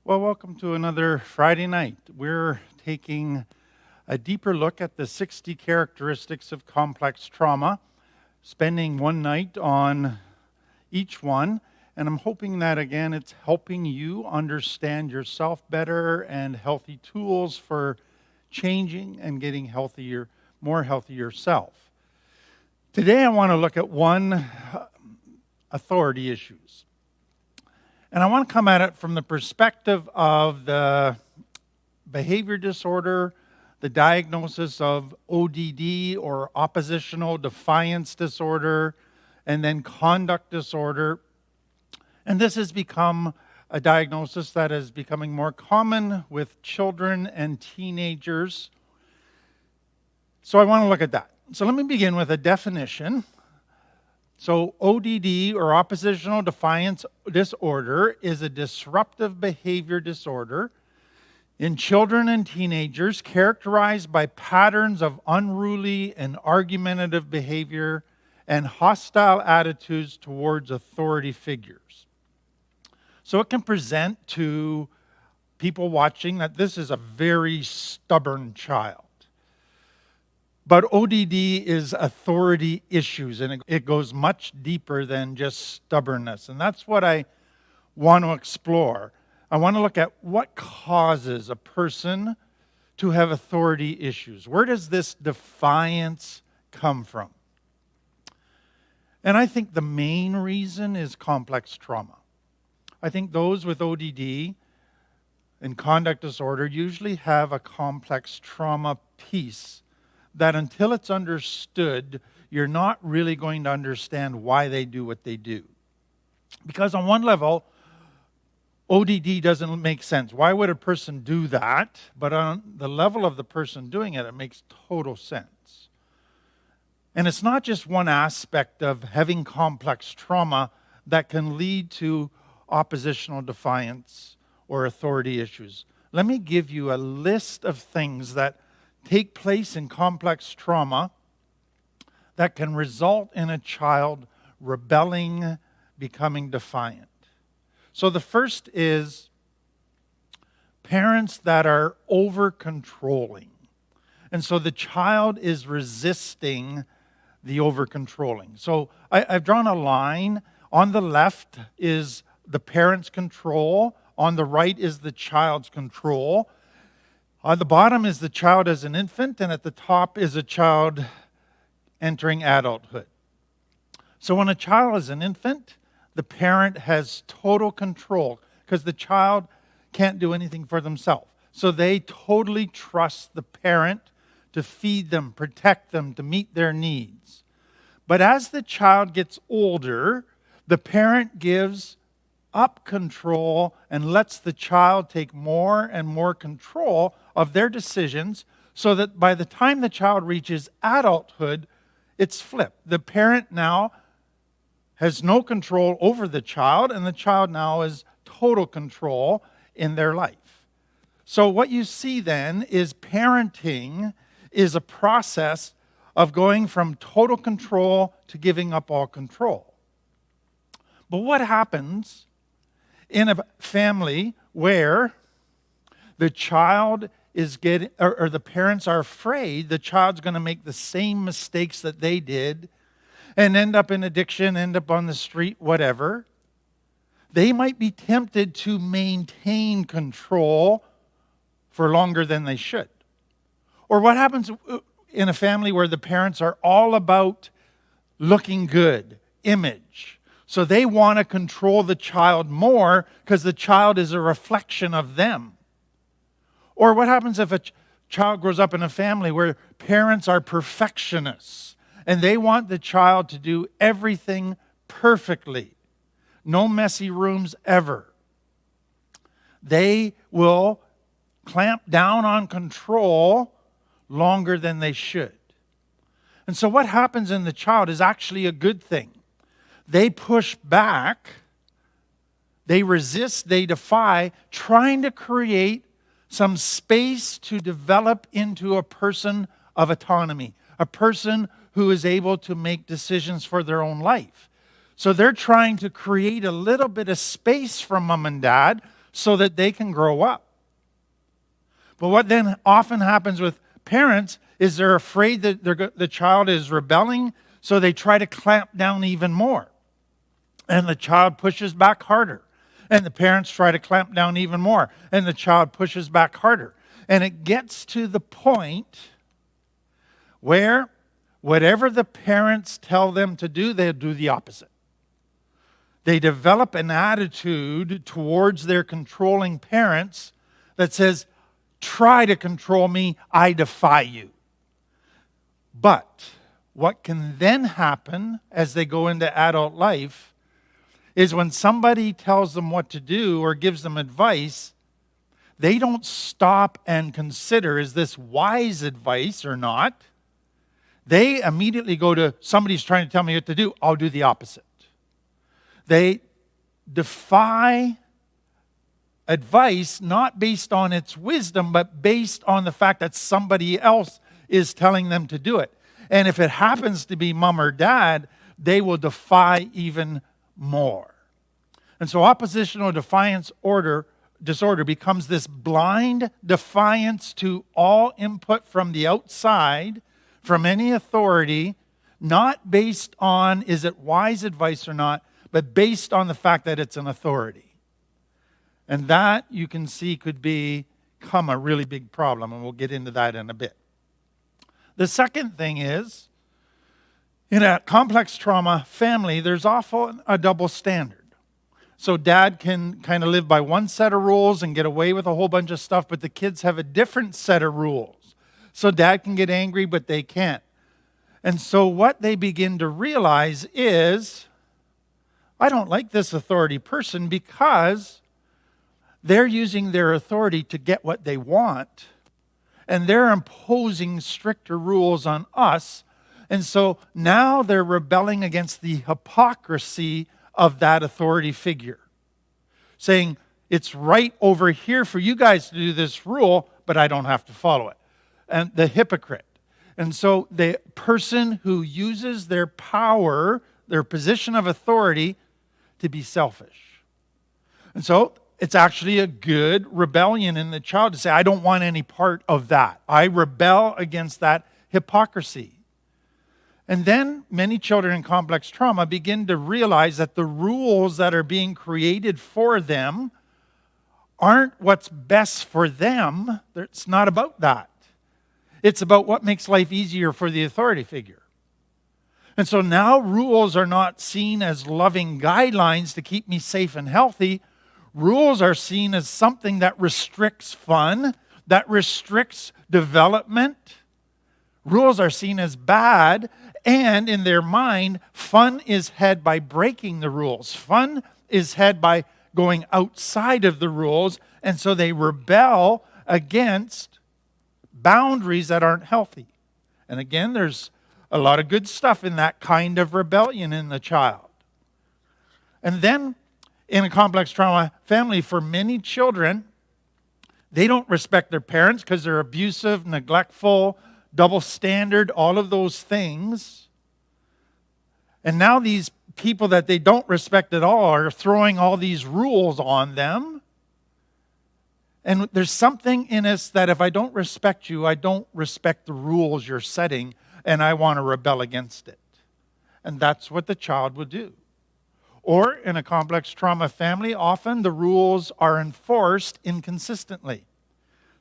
Well, welcome to another Friday night. We're taking a deeper look at the 60 characteristics of complex trauma, spending one night on each one. And I'm hoping that, again, it's helping you understand yourself better and healthy tools for changing and getting healthier, more healthy yourself. Today, I want to look at authority issues. And I want to come at it from the perspective of the behavior disorder, the diagnosis of O.D.D. or Oppositional Defiance Disorder, and then conduct disorder. And this has become a diagnosis that is becoming more common with children and teenagers. So I want to look at that. So let me begin with a definition. So O.D.D. or Oppositional Defiance Disorder is a disruptive behavior disorder in children and teenagers characterized by patterns of unruly and argumentative behavior and hostile attitudes towards authority figures. So it can present to people watching that this is a very stubborn child. But O.D.D. is authority issues, and it goes much deeper than just stubbornness. And that's what I want to explore. I want to look at what causes a person to have authority issues. Where does this defiance come from? And I think the main reason is complex trauma. I think those with O.D.D. and conduct disorder usually have a complex trauma piece that until it's understood, you're not really going to understand why they do what they do. Because on one level, O.D.D. doesn't make sense. Why would a person do that? But on the level of the person doing it, it makes total sense. And it's not just one aspect of having complex trauma that can lead to oppositional defiance or authority issues. Let me give you a list of things that take place in complex trauma that can result in a child rebelling, becoming defiant. So the first is parents that are over-controlling. And so the child is resisting the over-controlling. So I've drawn a line. On the left is the parent's control. On the right is the child's control. On the bottom is the child as an infant, and at the top is a child entering adulthood. So when a child is an infant, the parent has total control because the child can't do anything for themselves. So they totally trust the parent to feed them, protect them, to meet their needs. But as the child gets older, the parent gives up control and lets the child take more and more control of their decisions so that by the time the child reaches adulthood, it's flipped. The parent now has no control over the child, and the child now is total control in their life. So what you see then is parenting is a process of going from total control to giving up all control. But what happens in a family where the child is getting, or the parents are afraid the child's going to make the same mistakes that they did and end up in addiction, end up on the street, whatever? They might be tempted to maintain control for longer than they should. Or what happens in a family where the parents are all about looking good, image? So they want to control the child more because the child is a reflection of them. Or what happens if a child grows up in a family where parents are perfectionists and they want the child to do everything perfectly? No messy rooms ever. They will clamp down on control longer than they should. And so what happens in the child is actually a good thing. They push back, they resist, they defy, trying to create some space to develop into a person of autonomy, a person who is able to make decisions for their own life. So they're trying to create a little bit of space from mom and dad so that they can grow up. But what then often happens with parents is they're afraid that the child is rebelling, so they try to clamp down even more. And the child pushes back harder. And the parents try to clamp down even more. And the child pushes back harder. And it gets to the point where whatever the parents tell them to do, they'll do the opposite. They develop an attitude towards their controlling parents that says, try to control me, I defy you. But what can then happen as they go into adult life is when somebody tells them what to do or gives them advice, they don't stop and consider, is this wise advice or not? They immediately go to, somebody's trying to tell me what to do, I'll do the opposite. They defy advice not based on its wisdom, but based on the fact that somebody else is telling them to do it. And if it happens to be mom or dad, they will defy even more. And so oppositional defiance disorder becomes this blind defiance to all input from the outside, from any authority, not based on is it wise advice or not, but based on the fact that it's an authority. And that, you can see, could become a really big problem, and we'll get into that in a bit. The second thing is, in a complex trauma family, there's often a double standard. So dad can kind of live by one set of rules and get away with a whole bunch of stuff, but the kids have a different set of rules. So dad can get angry, but they can't. And so what they begin to realize is, I don't like this authority person because they're using their authority to get what they want, and they're imposing stricter rules on us. And so now they're rebelling against the hypocrisy of that authority figure, saying, it's right over here for you guys to do this rule, but I don't have to follow it. And the hypocrite. And so the person who uses their power, their position of authority, to be selfish. And so it's actually a good rebellion in the child to say, I don't want any part of that. I rebel against that hypocrisy. And then many children in complex trauma begin to realize that the rules that are being created for them aren't what's best for them. It's not about that. It's about what makes life easier for the authority figure. And so now rules are not seen as loving guidelines to keep me safe and healthy. Rules are seen as something that restricts fun, that restricts development. Rules are seen as bad, and in their mind, fun is had by breaking the rules. Fun is had by going outside of the rules, and so they rebel against boundaries that aren't healthy. And again, there's a lot of good stuff in that kind of rebellion in the child. And then, in a complex trauma family, for many children, they don't respect their parents because they're abusive, neglectful, double standard, all of those things. And now these people that they don't respect at all are throwing all these rules on them. And there's something in us that if I don't respect you, I don't respect the rules you're setting, and I want to rebel against it. And that's what the child would do. Or in a complex trauma family, often the rules are enforced inconsistently.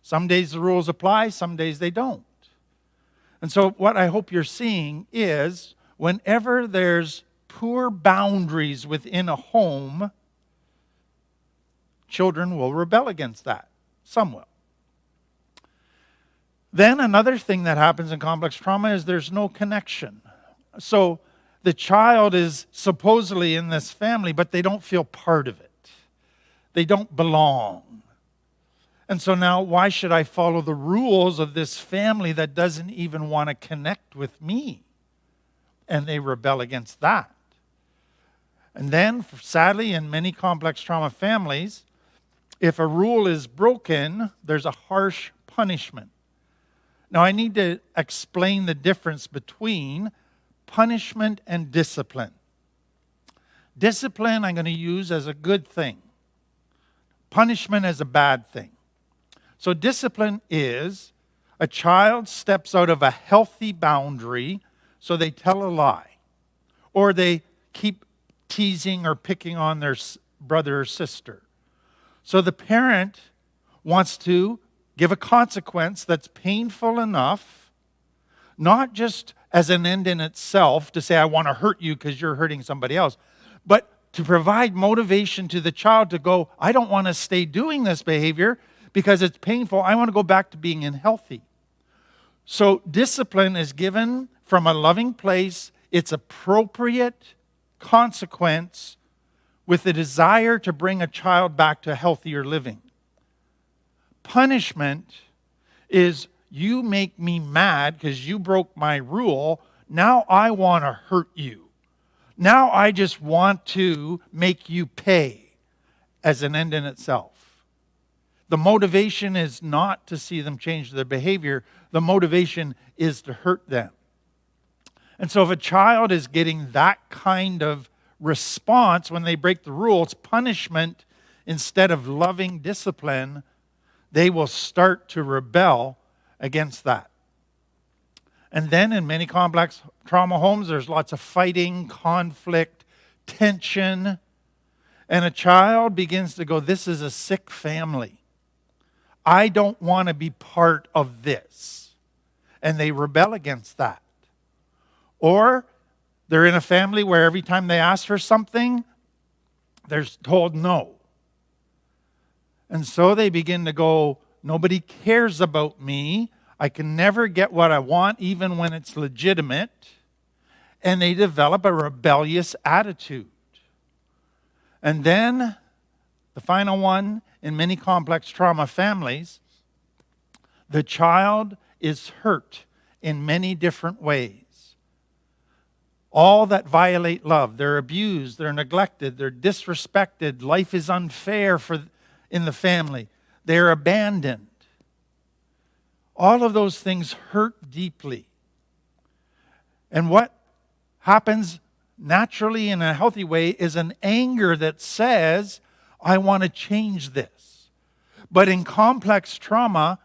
Some days the rules apply, some days they don't. And so what I hope you're seeing is whenever there's poor boundaries within a home, children will rebel against that. Some will. Then another thing that happens in complex trauma is there's no connection. So the child is supposedly in this family, but they don't feel part of it. They don't belong. And so now, why should I follow the rules of this family that doesn't even want to connect with me? And they rebel against that. And then, sadly, in many complex trauma families, if a rule is broken, there's a harsh punishment. Now, I need to explain the difference between punishment and discipline. Discipline I'm going to use as a good thing. punishment as a bad thing. So discipline is a child steps out of a healthy boundary, so they tell a lie, or they keep teasing or picking on their brother or sister. So the parent wants to give a consequence that's painful enough, not just as an end in itself to say, I want to hurt you because you're hurting somebody else, but to provide motivation to the child to go, I don't want to stay doing this behavior because it's painful. I want to go back to being healthy. So discipline is given from a loving place. It's appropriate consequence with the desire to bring a child back to healthier living. Punishment is, you make me mad because you broke my rule. Now I want to hurt you. Now I just want to make you pay as an end in itself. The motivation is not to see them change their behavior. The motivation is to hurt them. And so if a child is getting that kind of response when they break the rules, punishment instead of loving discipline, they will start to rebel against that. And then in many complex trauma homes, there's lots of fighting, conflict, tension. And a child begins to go, this is a sick family. I don't want to be part of this. And they rebel against that. Or they're in a family where every time they ask for something, they're told no. And so they begin to go, nobody cares about me. I can never get what I want, even when it's legitimate. And they develop a rebellious attitude. And then, the final one, in many complex trauma families, the child is hurt in many different ways. All that violate love. They're abused, they're neglected, they're disrespected. Life is unfair in the family. They're abandoned. All of those things hurt deeply. And what happens naturally in a healthy way is an anger that says, I want to change this. But in complex trauma,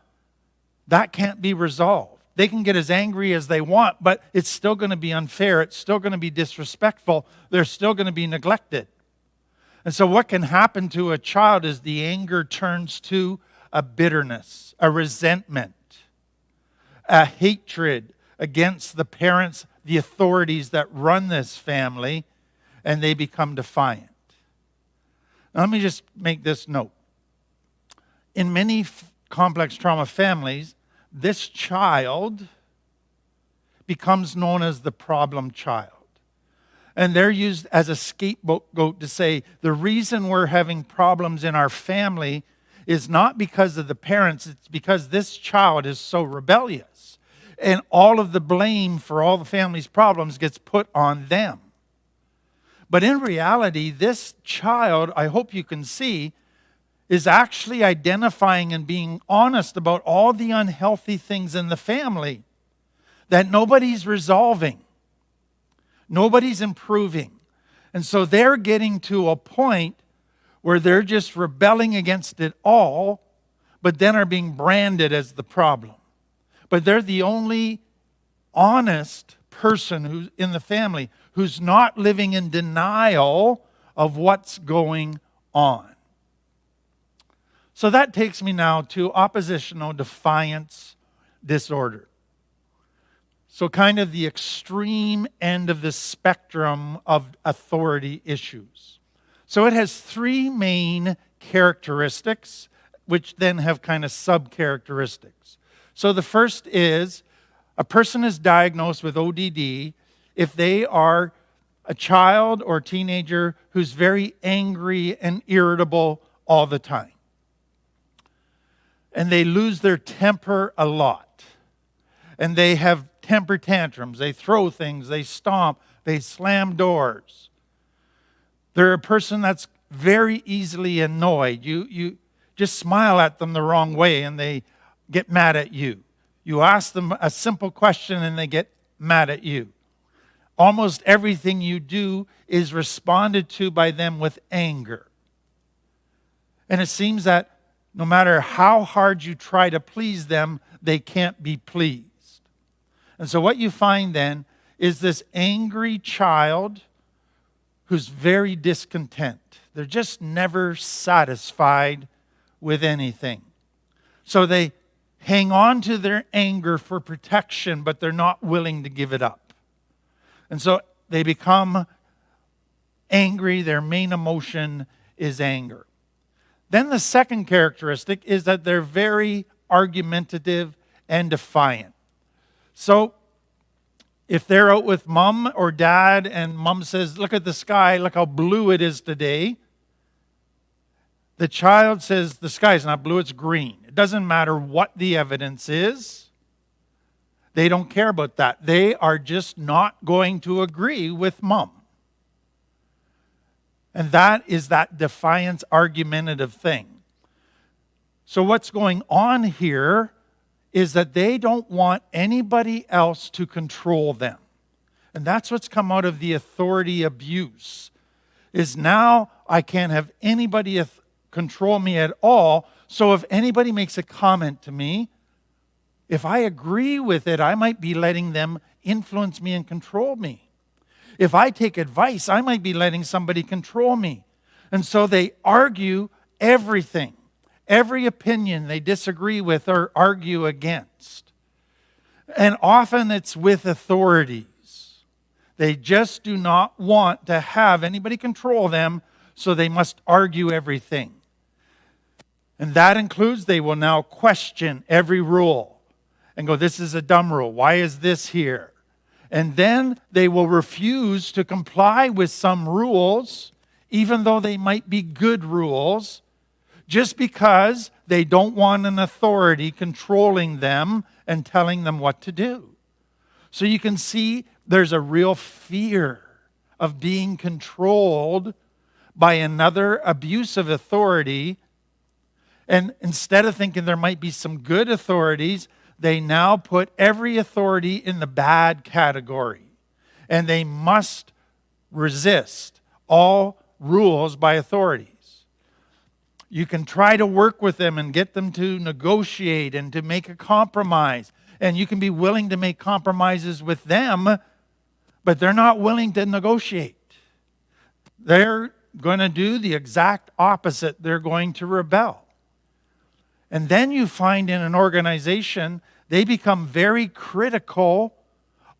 that can't be resolved. They can get as angry as they want, but it's still going to be unfair. It's still going to be disrespectful. They're still going to be neglected. And so what can happen to a child is the anger turns to a bitterness, a resentment, a hatred against the parents, the authorities that run this family, and they become defiant. Now, let me just make this note. In many complex trauma families, this child becomes known as the problem child. And they're used as a scapegoat to say, the reason we're having problems in our family is not because of the parents, it's because this child is so rebellious. And all of the blame for all the family's problems gets put on them. But in reality, this child, I hope you can see, is actually identifying and being honest about all the unhealthy things in the family that nobody's resolving. Nobody's improving. And so they're getting to a point where they're just rebelling against it all, but then are being branded as the problem. But they're the only honest person who's in the family who's not living in denial of what's going on. So that takes me now to oppositional defiance disorder. So kind of the extreme end of the spectrum of authority issues. So it has three main characteristics, which then have kind of sub-characteristics. So the first is, a person is diagnosed with O.D.D. if they are a child or teenager who's very angry and irritable all the time. And they lose their temper a lot. And they have temper tantrums. They throw things. They stomp. They slam doors. They're a person that's very easily annoyed. You just smile at them the wrong way and they get mad at you. You ask them a simple question and they get mad at you. Almost everything you do is responded to by them with anger. And it seems that no matter how hard you try to please them, they can't be pleased. And so what you find then is this angry child who's very discontent. They're just never satisfied with anything. So they hang on to their anger for protection, but they're not willing to give it up. And so they become angry. Their main emotion is anger. Then the second characteristic is that they're very argumentative and defiant. So if they're out with mom or dad and mom says, look at the sky, look how blue it is today. The child says, the sky's not blue, it's green. It doesn't matter what the evidence is. They don't care about that. They are just not going to agree with mom. And that is that defiance, argumentative thing. So what's going on here is that they don't want anybody else to control them. And that's what's come out of the authority abuse, is now I can't have anybody control me at all. So if anybody makes a comment to me, if I agree with it, I might be letting them influence me and control me. If I take advice, I might be letting somebody control me. And so they argue everything. Every opinion they disagree with or argue against. And often it's with authorities. They just do not want to have anybody control them, so they must argue everything. And that includes they will now question every rule and go, this is a dumb rule. Why is this here? And then they will refuse to comply with some rules, even though they might be good rules, just because they don't want an authority controlling them and telling them what to do. So you can see there's a real fear of being controlled by another abusive authority. And instead of thinking there might be some good authorities, they now put every authority in the bad category. And they must resist all rules by authorities. You can try to work with them and get them to negotiate and to make a compromise. And you can be willing to make compromises with them, but they're not willing to negotiate. They're going to do the exact opposite. They're going to rebel. And then you find in an organization, they become very critical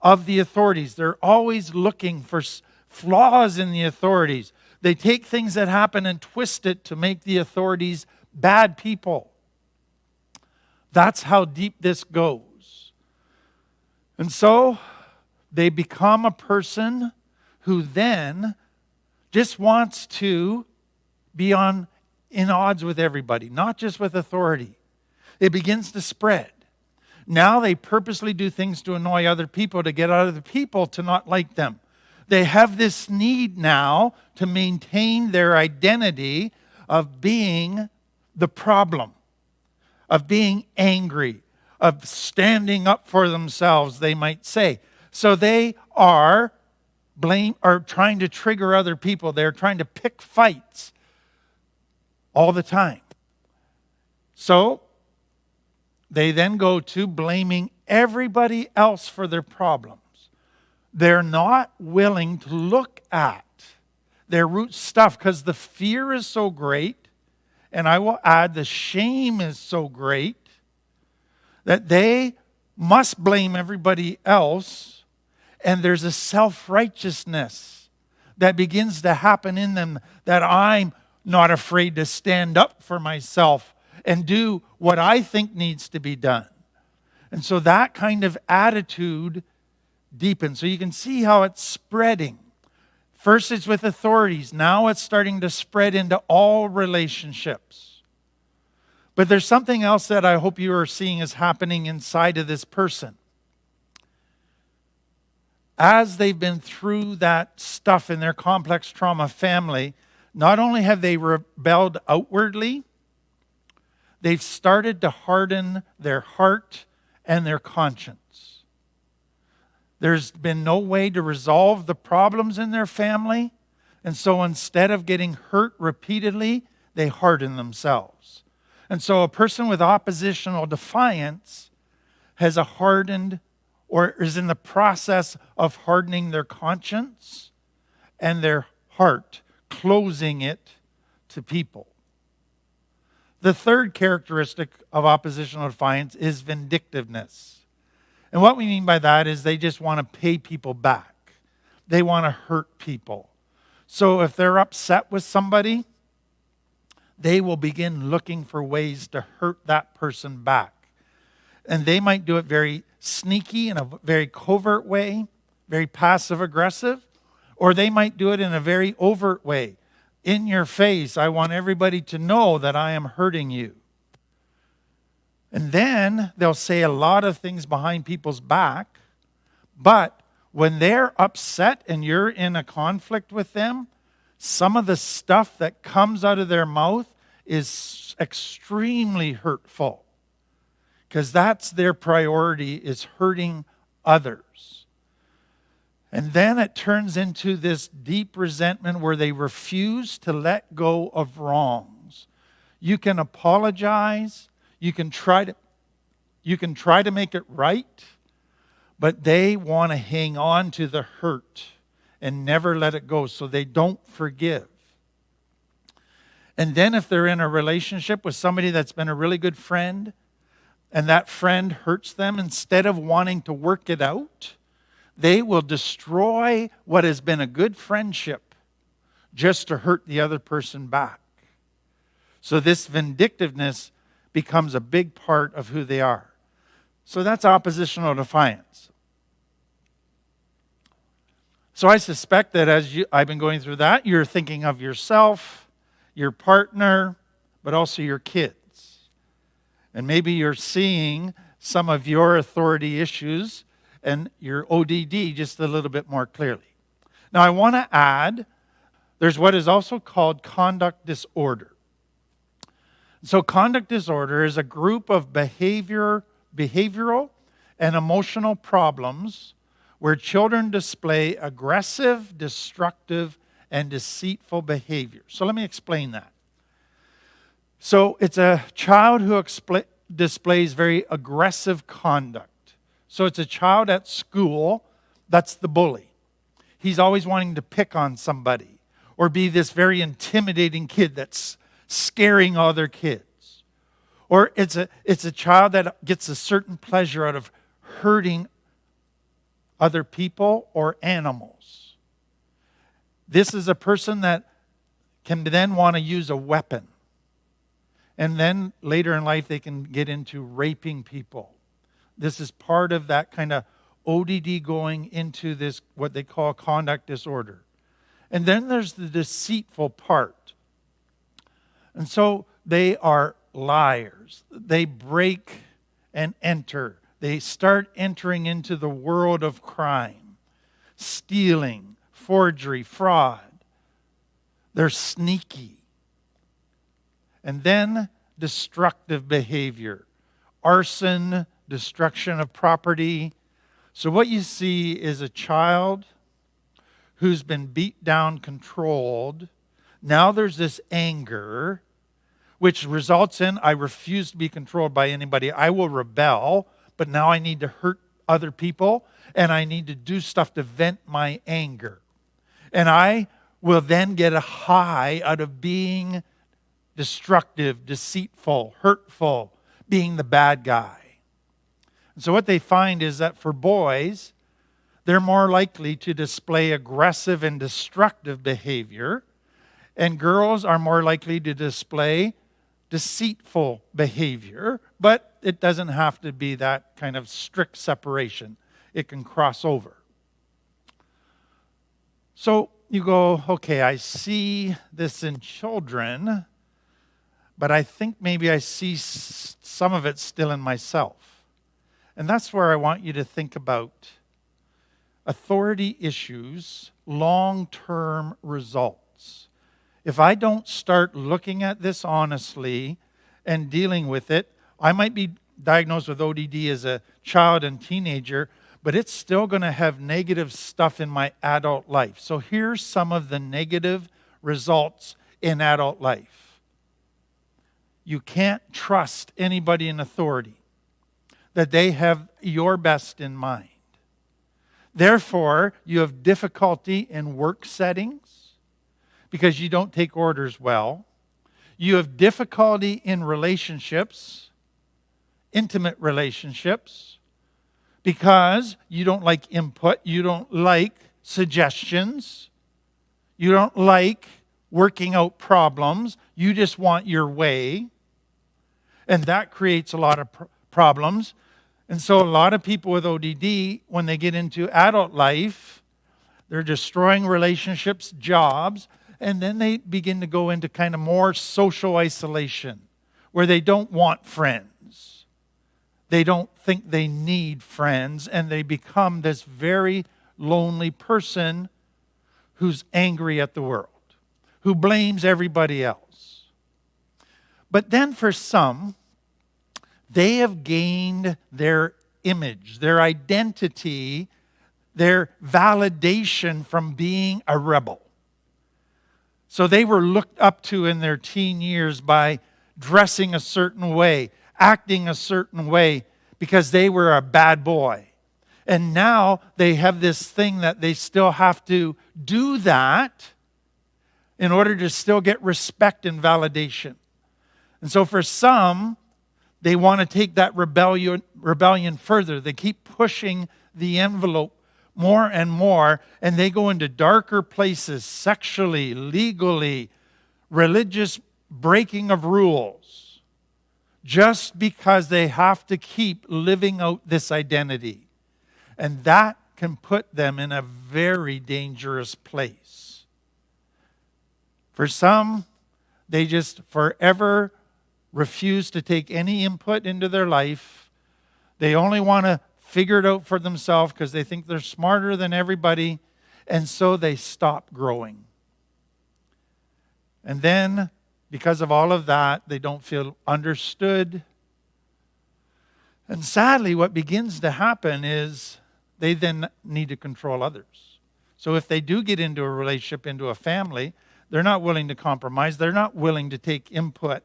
of the authorities. They're always looking for flaws in the authorities. They take things that happen and twist it to make the authorities bad people. That's how deep this goes. And so they become a person who then just wants to be in odds with everybody, not just with authority. It begins to spread. Now they purposely do things to annoy other people, to get other people to not like them. They have this need now to maintain their identity of being the problem, of being angry, of standing up for themselves, they might say. So they are trying to trigger other people. They're trying to pick fights all the time. So they then go to blaming everybody else for their problems. They're not willing to look at their root stuff because the fear is so great, and I will add the shame is so great, that they must blame everybody else, and there's a self-righteousness that begins to happen in them, that I'm not afraid to stand up for myself and do what I think needs to be done. And so that kind of attitude deepens. So you can see how it's spreading. First it's with authorities. Now it's starting to spread into all relationships. But there's something else that I hope you are seeing is happening inside of this person. As they've been through that stuff in their complex trauma family, not only have they rebelled outwardly, they've started to harden their heart and their conscience. There's been no way to resolve the problems in their family. And so instead of getting hurt repeatedly, they harden themselves. And so a person with oppositional defiance has a hardened or is in the process of hardening their conscience and their heart, closing it to people. The third characteristic of oppositional defiance is vindictiveness. And what we mean by that is they just want to pay people back. They want to hurt people. So if they're upset with somebody, they will begin looking for ways to hurt that person back. And they might do it very sneaky, in a very covert way, very passive-aggressive, or they might do it in a very overt way. In your face, I want everybody to know that I am hurting you. And then they'll say a lot of things behind people's back, but when they're upset and you're in a conflict with them, some of the stuff that comes out of their mouth is extremely hurtful. Because that's their priority, is hurting others. And then it turns into this deep resentment where they refuse to let go of wrongs. You can apologize, you can try to make it right, but they want to hang on to the hurt and never let it go, so they don't forgive. And then if they're in a relationship with somebody that's been a really good friend, and that friend hurts them, instead of wanting to work it out, they will destroy what has been a good friendship just to hurt the other person back. So this vindictiveness becomes a big part of who they are. So that's oppositional defiance. So I suspect that as I've been going through that, you're thinking of yourself, your partner, but also your kids. And maybe you're seeing some of your authority issues and your O.D.D. just a little bit more clearly. Now I want to add, there's what is also called conduct disorder. So conduct disorder is a group of behavioral and emotional problems where children display aggressive, destructive, and deceitful behavior. So let me explain that. So it's a child who displays very aggressive conduct. So it's a child at school that's the bully. He's always wanting to pick on somebody or be this very intimidating kid that's scaring other kids. Or it's a child that gets a certain pleasure out of hurting other people or animals. This is a person that can then want to use a weapon. And then later in life, they can get into raping people. This is part of that kind of O.D.D. going into this, what they call conduct disorder. And then there's the deceitful part. And so they are liars. They break and enter. They start entering into the world of crime, stealing, forgery, fraud. They're sneaky. And then destructive behavior, arson, destruction of property. So what you see is a child who's been beat down, controlled. Now there's this anger, which results in, I refuse to be controlled by anybody. I will rebel, but now I need to hurt other people, and I need to do stuff to vent my anger. And I will then get a high out of being destructive, deceitful, hurtful, being the bad guy. And so what they find is that for boys, they're more likely to display aggressive and destructive behavior, and girls are more likely to display deceitful behavior, but it doesn't have to be that kind of strict separation. It can cross over. So you go, okay, I see this in children, but I think maybe I see some of it still in myself. And that's where I want you to think about authority issues, long-term results. If I don't start looking at this honestly and dealing with it, I might be diagnosed with O.D.D. as a child and teenager, but it's still going to have negative stuff in my adult life. So here's some of the negative results in adult life. you can't trust anybody in authority, that they have your best in mind. Therefore, you have difficulty in work settings because you don't take orders well. You have difficulty in relationships, intimate relationships, because you don't like input, you don't like suggestions, you don't like working out problems, you just want your way. And that creates a lot of problems. And so a lot of people with O.D.D, when they get into adult life, they're destroying relationships, jobs, and then they begin to go into kind of more social isolation, where they don't want friends. They don't think they need friends, and they become this very lonely person who's angry at the world, who blames everybody else. But then for some, they have gained their image, their identity, their validation from being a rebel. So they were looked up to in their teen years by dressing a certain way, acting a certain way, because they were a bad boy. And now they have this thing that they still have to do that in order to still get respect and validation. And so for some, they want to take that rebellion further. They keep pushing the envelope more and more, and they go into darker places, sexually, legally, religious breaking of rules, just because they have to keep living out this identity. And that can put them in a very dangerous place. For some, they just forever refuse to take any input into their life. They only want to figure it out for themselves because they think they're smarter than everybody, and so they stop growing. And then, because of all of that, they don't feel understood. And sadly, what begins to happen is they then need to control others. So if they do get into a relationship, into a family, they're not willing to compromise. They're not willing to take input.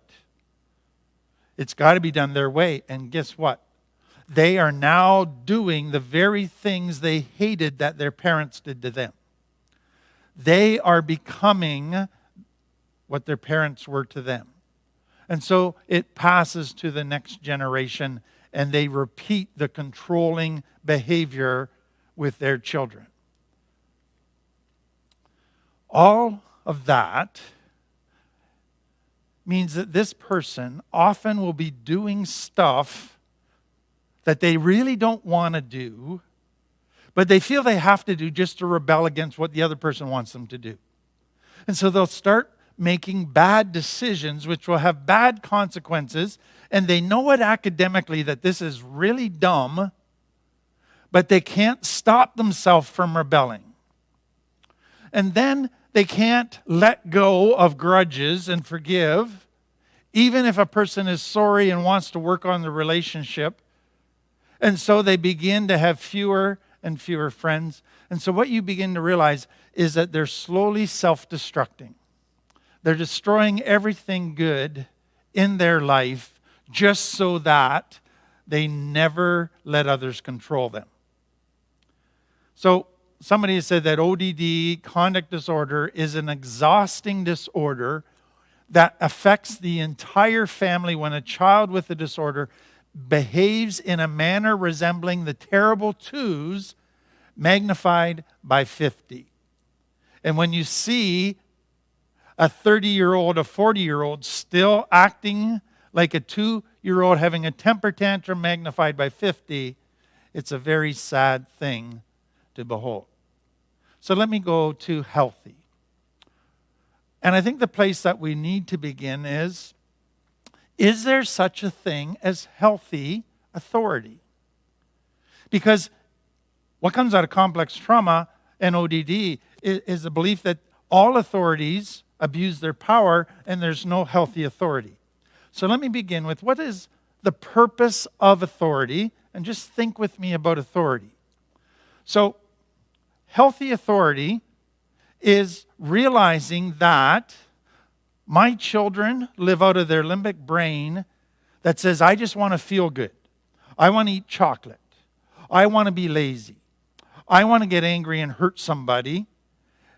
It's got to be done their way. And guess what? They are now doing the very things they hated that their parents did to them. They are becoming what their parents were to them. And so it passes to the next generation, and they repeat the controlling behavior with their children. All of that means that this person often will be doing stuff that they really don't want to do, but they feel they have to do just to rebel against what the other person wants them to do. And so they'll start making bad decisions which will have bad consequences, and they know it academically that this is really dumb, but they can't stop themselves from rebelling. And then they can't let go of grudges and forgive, even if a person is sorry and wants to work on the relationship. And so they begin to have fewer and fewer friends. And so what you begin to realize is that they're slowly self-destructing. They're destroying everything good in their life just so that they never let others control them. So somebody has said that O.D.D, conduct disorder, is an exhausting disorder that affects the entire family when a child with the disorder behaves in a manner resembling the terrible twos magnified by 50. And when you see a 30-year-old, a 40-year-old still acting like a 2-year-old having a temper tantrum magnified by 50, it's a very sad thing to behold. So let me go to healthy. And I think the place that we need to begin is there such a thing as healthy authority? Because what comes out of complex trauma and O.D.D is the belief that all authorities abuse their power and there's no healthy authority. So let me begin with what is the purpose of authority, and just think with me about authority. So healthy authority is realizing that My children live out of their limbic brain that says, I just want to feel good. I want to eat chocolate. I want to be lazy. I want to get angry and hurt somebody.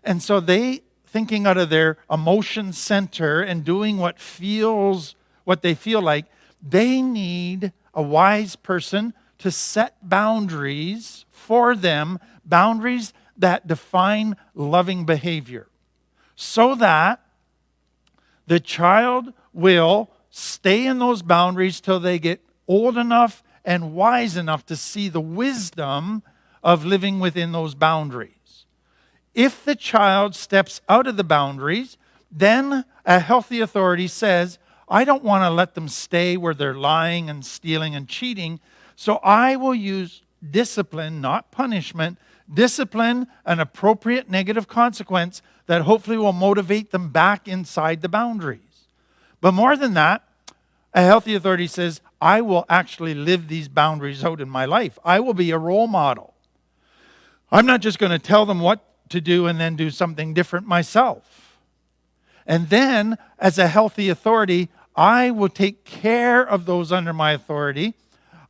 And so they, thinking out of their emotion center and doing what they feel like, they need a wise person to set boundaries for them, boundaries that define loving behavior, so that the child will stay in those boundaries till they get old enough and wise enough to see the wisdom of living within those boundaries. If the child steps out of the boundaries, then a healthy authority says, I don't want to let them stay where they're lying and stealing and cheating, so I will use discipline, not punishment, discipline, an appropriate negative consequence that hopefully will motivate them back inside the boundaries. But more than that, a healthy authority says, I will actually live these boundaries out in my life. I will be a role model. I'm not just going to tell them what to do and then do something different myself. And then, as a healthy authority, I will take care of those under my authority.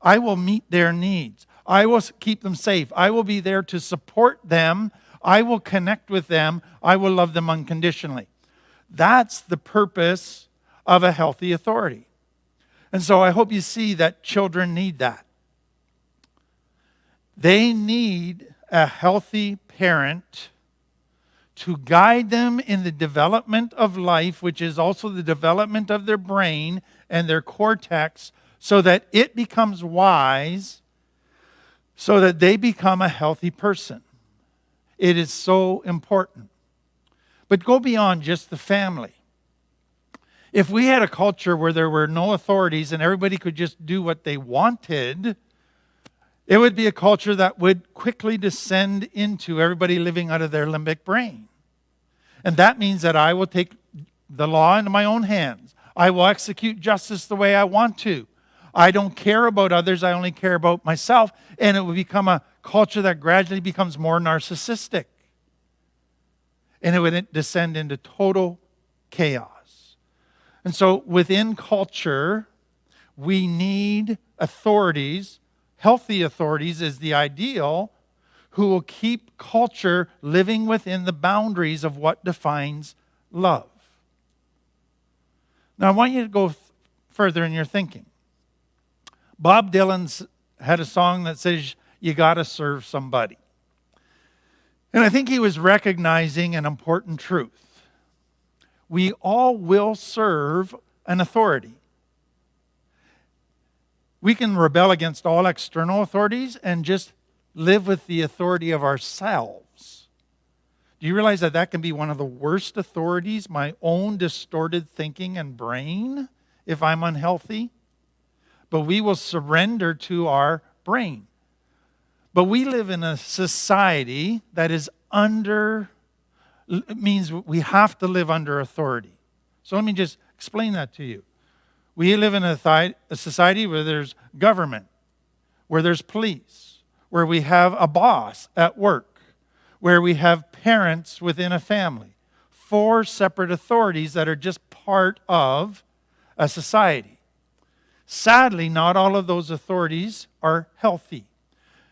I will meet their needs. I will keep them safe. I will be there to support them. I will connect with them. I will love them unconditionally. That's the purpose of a healthy authority. And so I hope you see that children need that. They need a healthy parent to guide them in the development of life, which is also the development of their brain and their cortex, so that it becomes wise, so that they become a healthy person. It is so important. But go beyond just the family. If we had a culture where there were no authorities and everybody could just do what they wanted, it would be a culture that would quickly descend into everybody living out of their limbic brain. And that means that I will take the law into my own hands. I will execute justice the way I want to. I don't care about others. I only care about myself. And it will become a culture that gradually becomes more narcissistic. And it would descend into total chaos. And so within culture, we need authorities. Healthy authorities is the ideal, who will keep culture living within the boundaries of what defines love. Now, I want you to go further in your thinking. Bob Dylan had a song that says, you got to serve somebody. And I think he was recognizing an important truth. We all will serve an authority. We can rebel against all external authorities and just live with the authority of ourselves. Do you realize that can be one of the worst authorities, my own distorted thinking and brain, if I'm unhealthy? But we will surrender to our brain. But we live in a society that is it means we have to live under authority. So let me just explain that to you. We live in a society where there's government, where there's police, where we have a boss at work, where we have parents within a family. 4 separate authorities that are just part of a society. Sadly, not all of those authorities are healthy.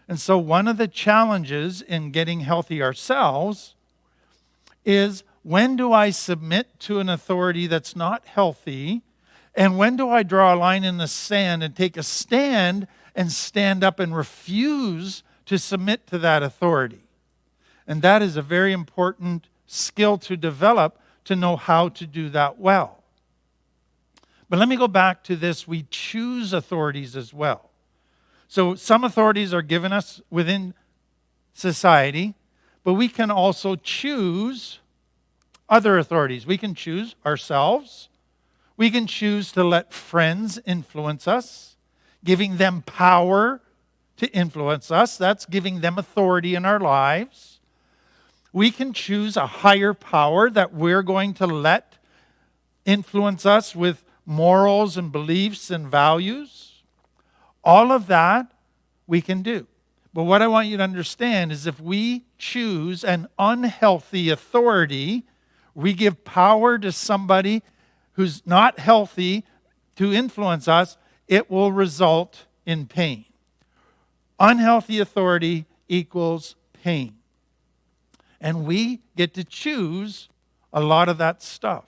And so one of the challenges in getting healthy ourselves is, when do I submit to an authority that's not healthy? And when do I draw a line in the sand and take a stand and stand up and refuse to submit to that authority? And that is a very important skill to develop, to know how to do that well. But let me go back to this. We choose authorities as well. So some authorities are given us within society, but we can also choose other authorities. We can choose ourselves. We can choose to let friends influence us, giving them power to influence us. That's giving them authority in our lives. We can choose a higher power that we're going to let influence us with morals and beliefs and values. All of that we can do. But what I want you to understand is, if we choose an unhealthy authority, we give power to somebody who's not healthy to influence us, it will result in pain. Unhealthy authority equals pain. And we get to choose a lot of that stuff.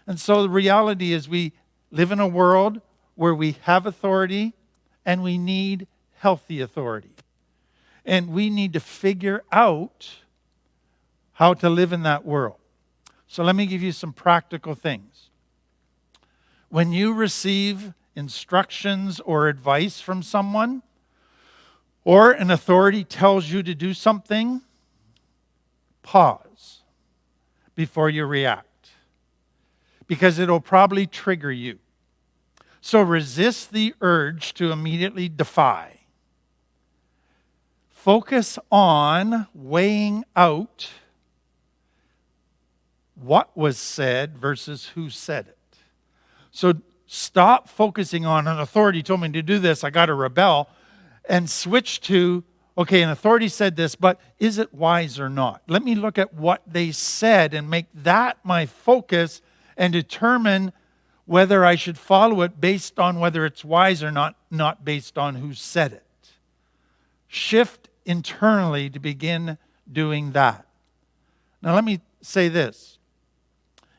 And so the reality is we live in a world where we have authority and we need healthy authority. And we need to figure out how to live in that world. So let me give you some practical things. When you receive instructions or advice from someone, or an authority tells you to do something, pause before you react, because it'll probably trigger you. So resist the urge to immediately defy. Focus on weighing out what was said versus who said it. So stop focusing on an authority told me to do this, I got to rebel, and switch to, okay, an authority said this, but is it wise or not? Let me look at what they said and make that my focus and determine whether I should follow it based on whether it's wise or not based on who said it. Shift internally to begin doing that. Now let me say this.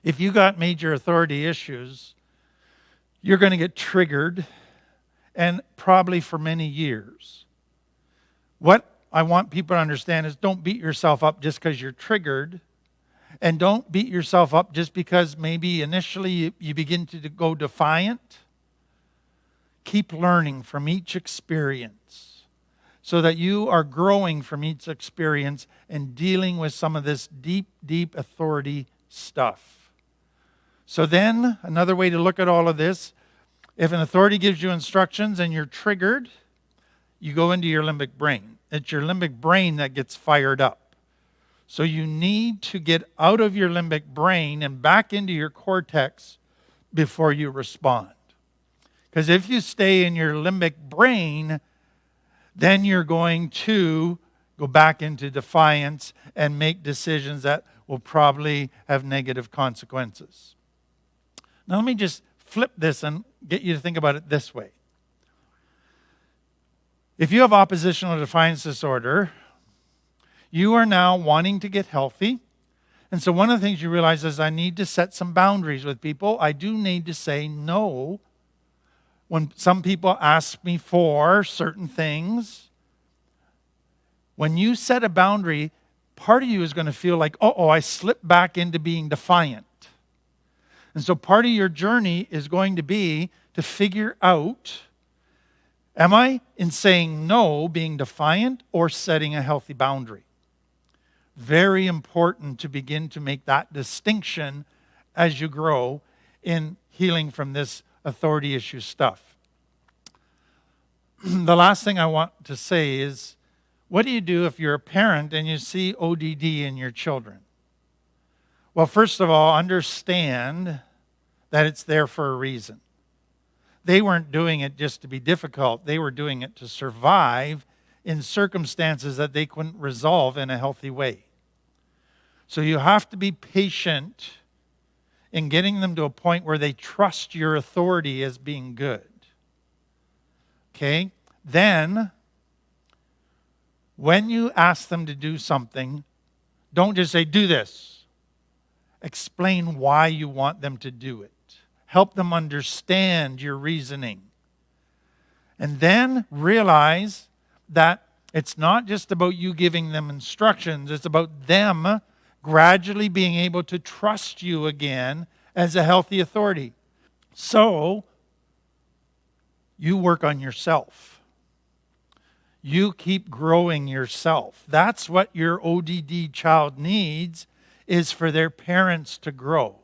If you got major authority issues, you're going to get triggered, and probably for many years. What I want people to understand is don't beat yourself up just because you're triggered, and don't beat yourself up just because maybe initially you begin to go defiant. Keep learning from each experience so that you are growing from each experience and dealing with some of this deep, deep authority stuff. So then, another way to look at all of this, if an authority gives you instructions and you're triggered, you go into your limbic brain. It's your limbic brain that gets fired up. So you need to get out of your limbic brain and back into your cortex before you respond. Because if you stay in your limbic brain, then you're going to go back into defiance and make decisions that will probably have negative consequences. Now let me just flip this and get you to think about it this way. If you have oppositional defiance disorder, you are now wanting to get healthy. And so one of the things you realize is I need to set some boundaries with people. I do need to say no when some people ask me for certain things. When you set a boundary, part of you is going to feel like, I slipped back into being defiant. And so part of your journey is going to be to figure out, am I, in saying no, being defiant or setting a healthy boundary? Very important to begin to make that distinction as you grow in healing from this authority issue stuff. The last thing I want to say is, what do you do if you're a parent and you see O.D.D in your children? Well, first of all, understand that it's there for a reason. They weren't doing it just to be difficult. They were doing it to survive in circumstances that they couldn't resolve in a healthy way. So you have to be patient in getting them to a point where they trust your authority as being good. Okay? Then, when you ask them to do something, don't just say, do this. Explain why you want them to do it. Help them understand your reasoning. And then realize that it's not just about you giving them instructions. It's about them gradually being able to trust you again as a healthy authority. So, you work on yourself. You keep growing yourself. That's what your O.D.D child needs, is for their parents to grow.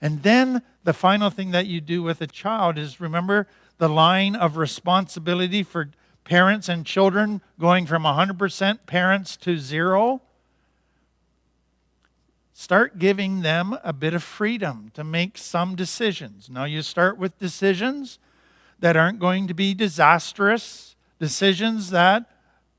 And then the final thing that you do with a child is, remember the line of responsibility for parents and children going from 100% parents to 0? Start giving them a bit of freedom to make some decisions. Now you start with decisions that aren't going to be disastrous, decisions that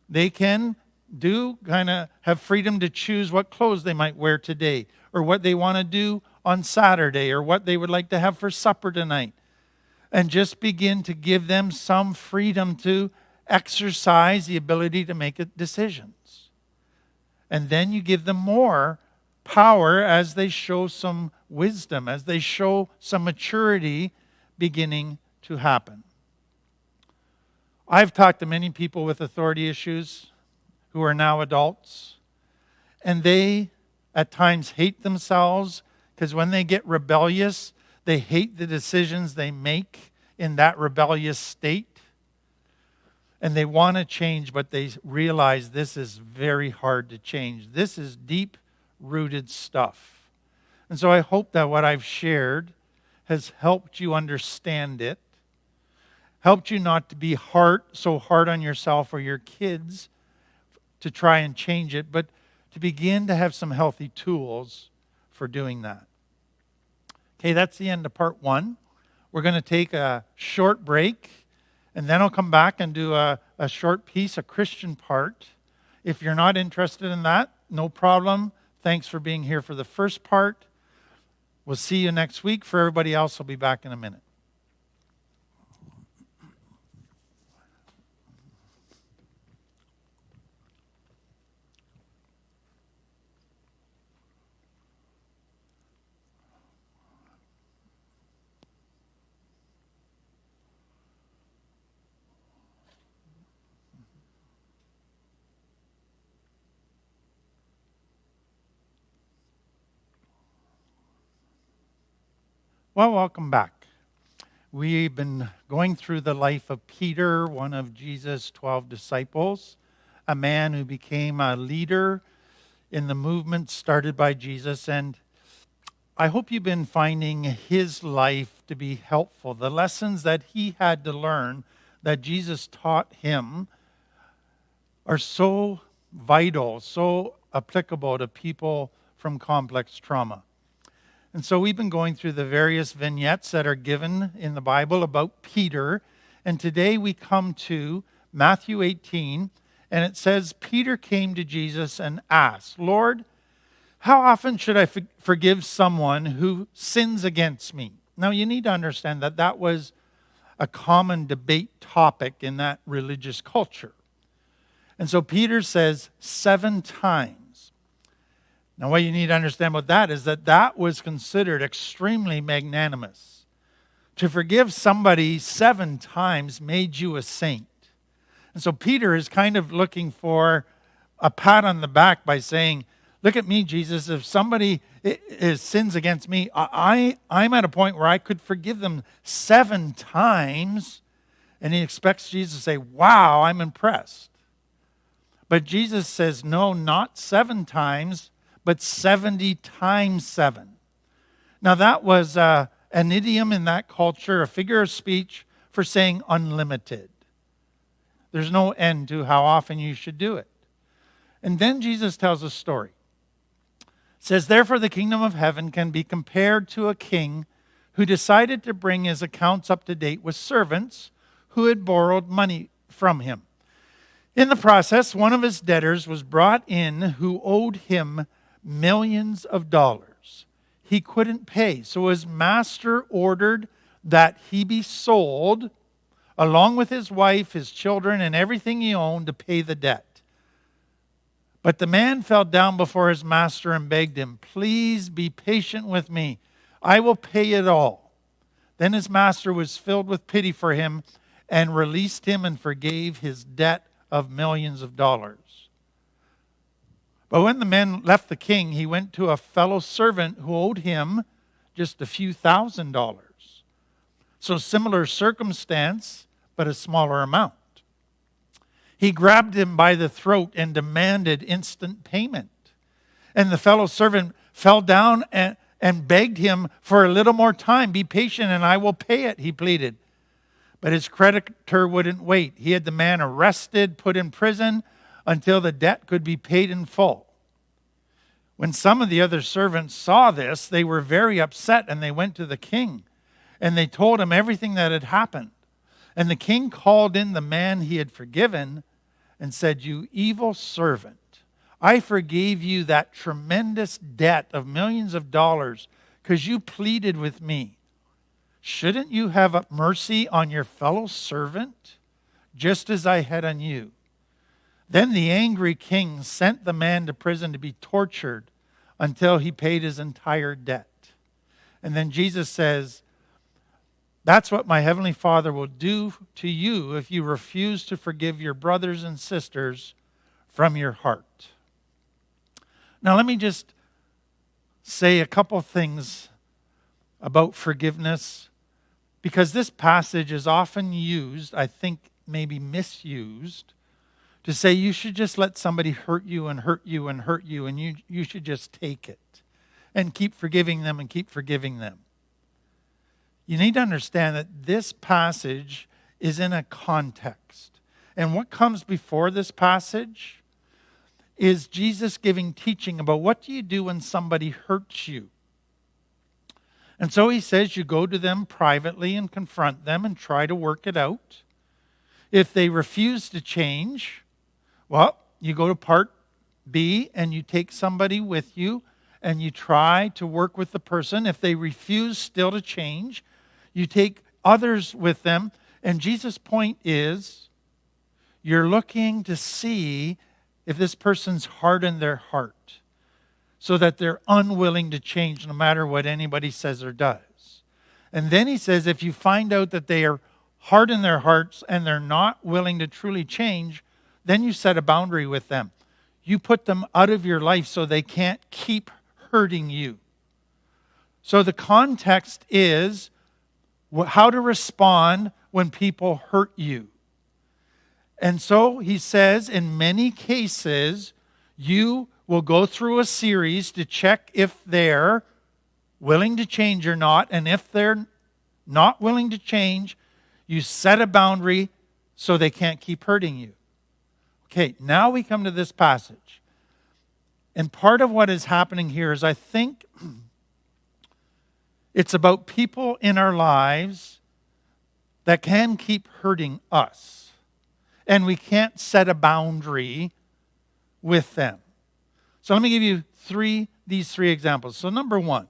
they can do, kind of have freedom to choose what clothes they might wear today or what they want to do on Saturday or what they would like to have for supper tonight. And just begin to give them some freedom to exercise the ability to make decisions. And then you give them more power as they show some wisdom, as they show some maturity beginning to happen. I've talked to many people with authority issues who are now adults, and they at times hate themselves because when they get rebellious, they hate the decisions they make in that rebellious state. And they want to change, but they realize this is very hard to change. This is deep-rooted stuff. And so I hope that what I've shared has helped you understand it, helped you not to be so hard on yourself or your kids to try and change it, but to begin to have some healthy tools for doing that. Okay, that's the end of part 1. We're going to take a short break, and then I'll come back and do a short piece, a Christian part. If you're not interested in that, no problem. Thanks for being here for the first part. We'll see you next week. For everybody else, I'll be back in a minute. Well, welcome back. We've been going through the life of Peter, one of Jesus' 12 disciples, a man who became a leader in the movement started by Jesus. And I hope you've been finding his life to be helpful. The lessons that he had to learn that Jesus taught him are so vital, so applicable to people from complex trauma. And so we've been going through the various vignettes that are given in the Bible about Peter. And today we come to Matthew 18, and it says, Peter came to Jesus and asked, Lord, how often should I forgive someone who sins against me? Now you need to understand that that was a common debate topic in that religious culture. And so Peter says 7 times. Now, what you need to understand about that is that that was considered extremely magnanimous. To forgive somebody 7 times made you a saint. And so Peter is kind of looking for a pat on the back by saying, look at me, Jesus. If somebody sins against me, I'm at a point where I could forgive them 7 times. And he expects Jesus to say, wow, I'm impressed. But Jesus says, no, not 7 times, but 70 times 7. Now that was an idiom in that culture, a figure of speech for saying unlimited. There's no end to how often you should do it. And then Jesus tells a story. It says, therefore the kingdom of heaven can be compared to a king who decided to bring his accounts up to date with servants who had borrowed money from him. In the process, one of his debtors was brought in who owed him millions of dollars. He couldn't pay. So his master ordered that he be sold along with his wife, his children, and everything he owned to pay the debt. But the man fell down before his master and begged him, please be patient with me. I will pay it all. Then his master was filled with pity for him and released him and forgave his debt of millions of dollars. But when the man left the king, he went to a fellow servant who owed him just a few $1,000s. So similar circumstance, but a smaller amount. He grabbed him by the throat and demanded instant payment. And the fellow servant fell down and begged him for a little more time. Be patient and I will pay it, he pleaded. But his creditor wouldn't wait. He had the man arrested, put in prison, until the debt could be paid in full. When some of the other servants saw this, they were very upset and they went to the king. And they told him everything that had happened. And the king called in the man he had forgiven and said, you evil servant, I forgave you that tremendous debt of millions of dollars because you pleaded with me. Shouldn't you have mercy on your fellow servant, just as I had on you?" Then the angry king sent the man to prison to be tortured until he paid his entire debt. And then Jesus says, "That's what my heavenly Father will do to you if you refuse to forgive your brothers and sisters from your heart." Now let me just say a couple things about forgiveness, because this passage is often used, I think maybe misused, to say you should just let somebody hurt you and hurt you and hurt you, and you should just take it and keep forgiving them and keep forgiving them. You need to understand that this passage is in a context. And what comes before this passage is Jesus giving teaching about what do you do when somebody hurts you. And so he says you go to them privately and confront them and try to work it out. If they refuse to change, well, you go to part B and you take somebody with you and you try to work with the person. If they refuse still to change, you take others with them. And Jesus' point is, you're looking to see if this person's hardened their heart so that they're unwilling to change no matter what anybody says or does. And then he says, if you find out that they are hard in their hearts and they're not willing to truly change, then you set a boundary with them. You put them out of your life so they can't keep hurting you. So the context is how to respond when people hurt you. And so he says, in many cases, you will go through a series to check if they're willing to change or not. And if they're not willing to change, you set a boundary so they can't keep hurting you. Okay, now we come to this passage. And part of what is happening here is I think it's about people in our lives that can keep hurting us. And we can't set a boundary with them. So let me give you these three examples. So number one,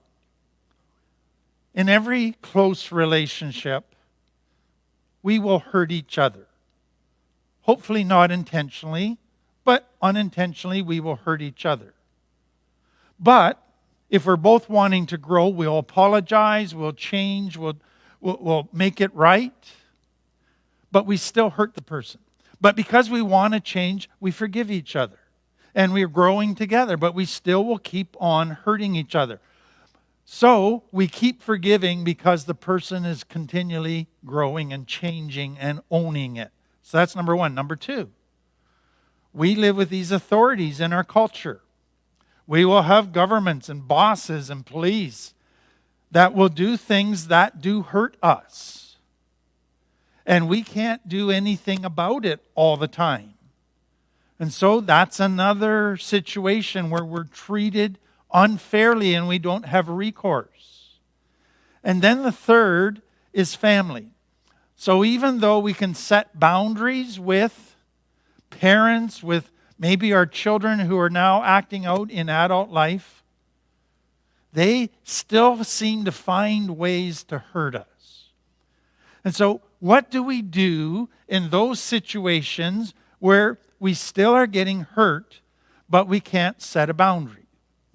in every close relationship, we will hurt each other. Hopefully not intentionally, but unintentionally we will hurt each other. But if we're both wanting to grow, we'll apologize, we'll change, we'll make it right, but we still hurt the person. But because we want to change, we forgive each other. And we're growing together, but we still will keep on hurting each other. So we keep forgiving because the person is continually growing and changing and owning it. So that's number one. Number two, we live with these authorities in our culture. We will have governments and bosses and police that will do things that do hurt us. And we can't do anything about it all the time. And so that's another situation where we're treated unfairly and we don't have recourse. And then the third is family. So even though we can set boundaries with parents, with maybe our children who are now acting out in adult life, they still seem to find ways to hurt us. And so what do we do in those situations where we still are getting hurt, but we can't set a boundary?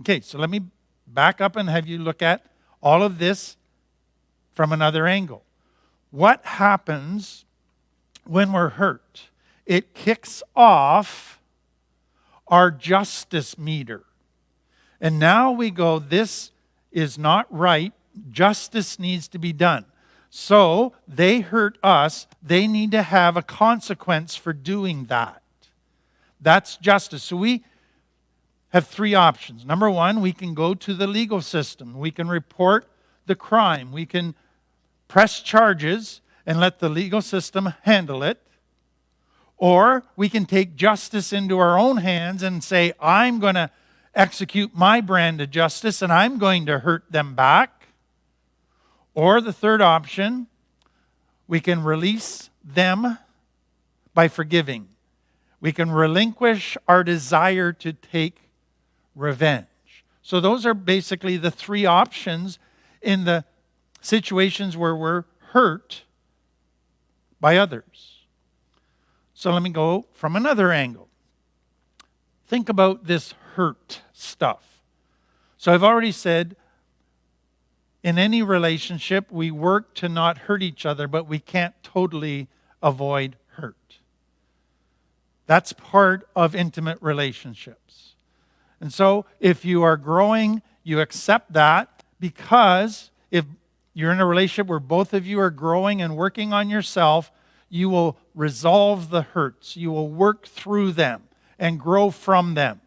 Okay, so let me back up and have you look at all of this from another angle. What happens when we're hurt? It kicks off our justice meter. And now we go, this is not right. Justice needs to be done. So they hurt us. They need to have a consequence for doing that. That's justice. So we have three options. Number one, we can go to the legal system. We can report the crime. We can press charges and let the legal system handle it. Or we can take justice into our own hands and say, I'm going to execute my brand of justice and I'm going to hurt them back. Or the third option, we can release them by forgiving. We can relinquish our desire to take revenge. So those are basically the three options. in the situations where we're hurt by others. So let me go from another angle. Think about this hurt stuff. So I've already said, in any relationship, we work to not hurt each other, but we can't totally avoid hurt. That's part of intimate relationships. And so if you are growing, you accept that, because if you're in a relationship where both of you are growing and working on yourself, you will resolve the hurts. You will work through them and grow from them.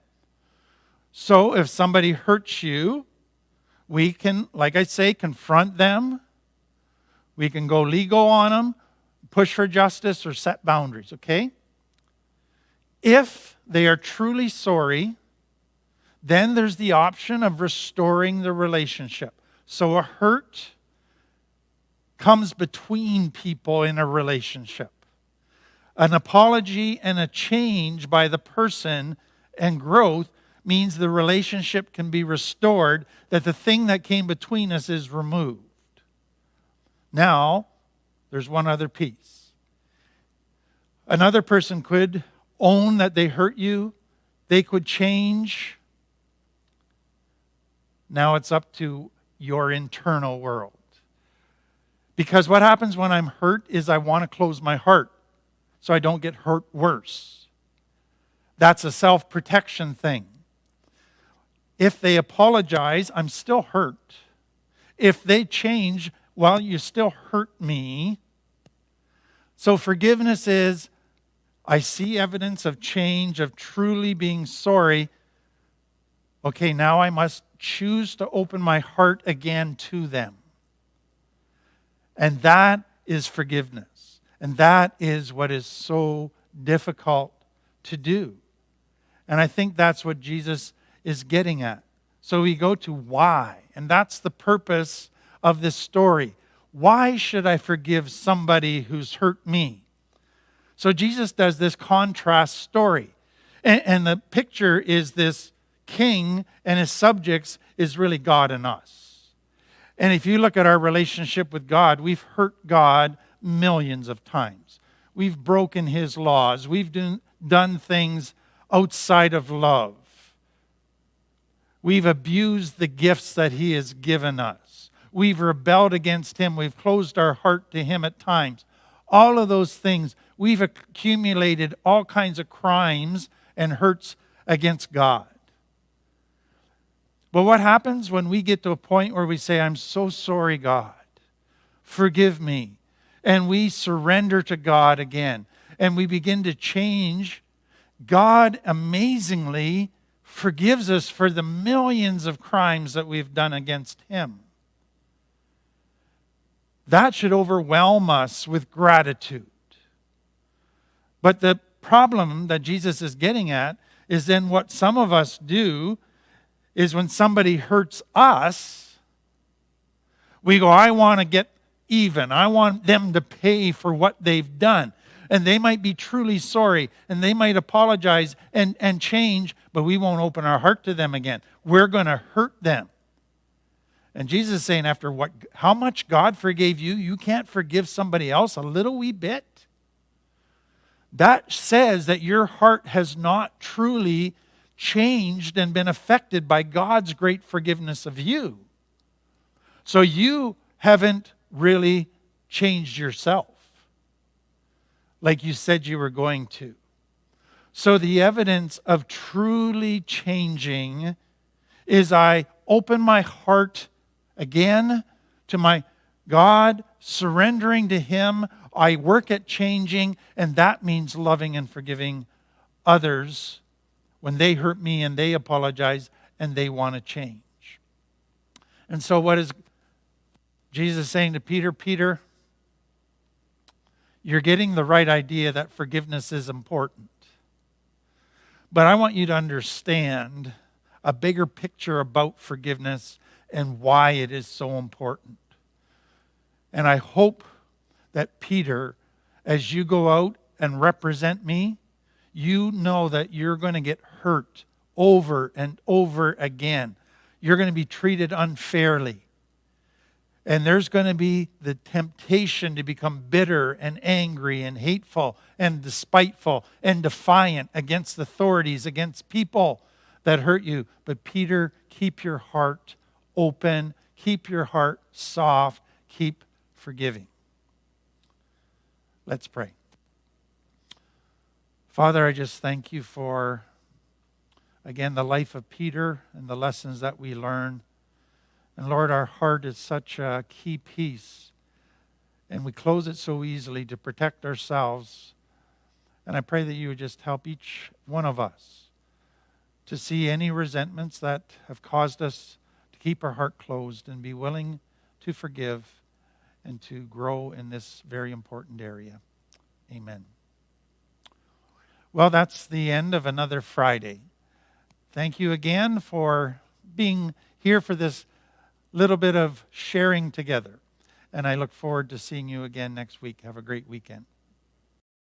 So if somebody hurts you, we can, like I say, confront them. We can go legal on them, push for justice, or set boundaries, okay? If they are truly sorry, then there's the option of restoring the relationship. So a hurt comes between people in a relationship. An apology and a change by the person and growth means the relationship can be restored, that the thing that came between us is removed. Now, there's one other piece. Another person could own that they hurt you. They could change. Now it's up to your internal world. Because what happens when I'm hurt is I want to close my heart so I don't get hurt worse. That's a self-protection thing. If they apologize, I'm still hurt. If they change, well, you still hurt me. So forgiveness is, I see evidence of change, of truly being sorry. Okay, now I must choose to open my heart again to them. And that is forgiveness. And that is what is so difficult to do. And I think that's what Jesus is getting at. So we go to why. And that's the purpose of this story. Why should I forgive somebody who's hurt me? So Jesus does this contrast story. And the picture is this king and his subjects is really God and us. And if you look at our relationship with God, we've hurt God millions of times. We've broken his laws. We've done things outside of love. We've abused the gifts that he has given us. We've rebelled against him. We've closed our heart to him at times. All of those things, we've accumulated all kinds of crimes and hurts against God. But what happens when we get to a point where we say, I'm so sorry, God. Forgive me. And we surrender to God again. And we begin to change. God amazingly forgives us for the millions of crimes that we've done against him. That should overwhelm us with gratitude. But the problem that Jesus is getting at is then what some of us do is when somebody hurts us, we go, I want to get even. I want them to pay for what they've done. And they might be truly sorry, and they might apologize and change, but we won't open our heart to them again. We're going to hurt them. And Jesus is saying, after how much God forgave you, you can't forgive somebody else a little wee bit? That says that your heart has not truly changed and been affected by God's great forgiveness of you. So you haven't really changed yourself like you said you were going to. So the evidence of truly changing is I open my heart again to my God, surrendering to him. I work at changing, and that means loving and forgiving others when they hurt me and they apologize and they want to change. And so what is Jesus saying to Peter? Peter, you're getting the right idea that forgiveness is important. But I want you to understand a bigger picture about forgiveness and why it is so important. And I hope that Peter, as you go out and represent me, you know that you're going to get hurt over and over again. You're going to be treated unfairly. And there's going to be the temptation to become bitter and angry and hateful and despiteful and defiant against authorities, against people that hurt you. But Peter, keep your heart open. Keep your heart soft. Keep forgiving. Let's pray. Father, I just thank you for, again, the life of Peter and the lessons that we learn. And Lord, our heart is such a key piece, and we close it so easily to protect ourselves. And I pray that you would just help each one of us to see any resentments that have caused us to keep our heart closed and be willing to forgive and to grow in this very important area. Amen. Well, that's the end of another Friday. Thank you again for being here for this little bit of sharing together. And I look forward to seeing you again next week. Have a great weekend.